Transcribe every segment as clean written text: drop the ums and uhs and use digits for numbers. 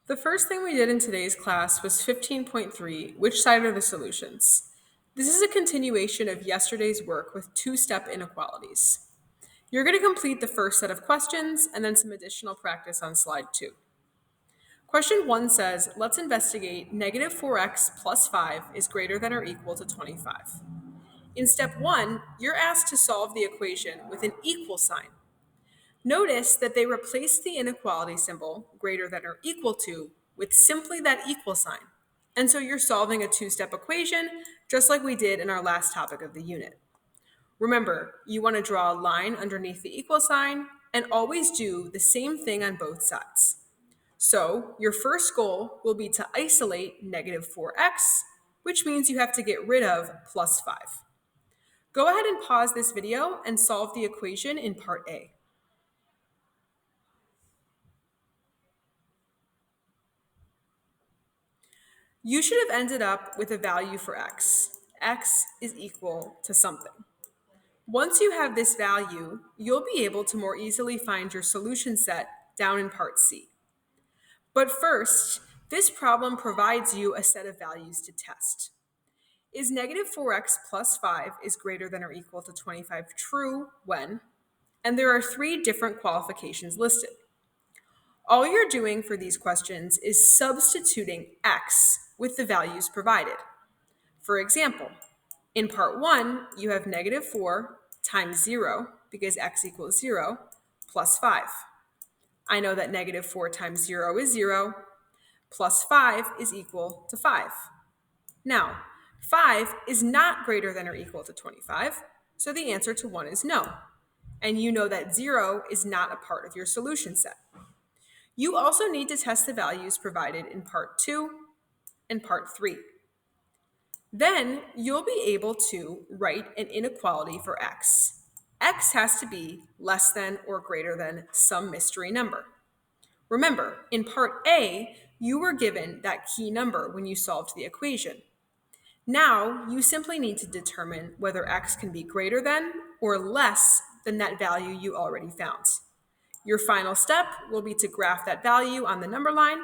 The first thing we did in today's class was 15.3, which side are the solutions? This is a continuation of yesterday's work with two-step inequalities. You're going to complete the first set of questions and then some additional practice on slide 2. Question 1 says, let's investigate negative 4x plus 5 is greater than or equal to 25. In step 1, you're asked to solve the equation with an equal sign. Notice that they replaced the inequality symbol, greater than or equal to, with simply that equal sign. And so you're solving a two-step equation, just like we did in our last topic of the unit. Remember, you want to draw a line underneath the equal sign and always do the same thing on both sides. So your first goal will be to isolate negative 4x, which means you have to get rid of plus 5. Go ahead and pause this video and solve the equation in part A. You should have ended up with a value for x. X is equal to something. Once you have this value, you'll be able to more easily find your solution set down in part C. But first, this problem provides you a set of values to test. Is negative 4x plus 5 is greater than or equal to 25 true when? And there are 3 different qualifications listed. All you're doing for these questions is substituting x with the values provided. For example, in part 1, you have negative 4 times 0, because x equals 0, plus 5. I know that negative 4 times 0 is 0, plus 5 is equal to 5. Now, 5 is not greater than or equal to 25, so the answer to 1 is no. And you know that 0 is not a part of your solution set. You also need to test the values provided in part 2 and part 3. Then you'll be able to write an inequality for x. X has to be less than or greater than some mystery number. Remember, in part A, you were given that key number when you solved the equation. Now, you simply need to determine whether x can be greater than or less than that value you already found. Your final step will be to graph that value on the number line.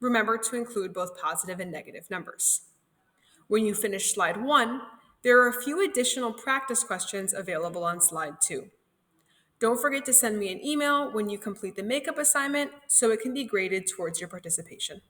Remember to include both positive and negative numbers. When you finish slide 1, there are a few additional practice questions available on slide 2. Don't forget to send me an email when you complete the makeup assignment so it can be graded towards your participation.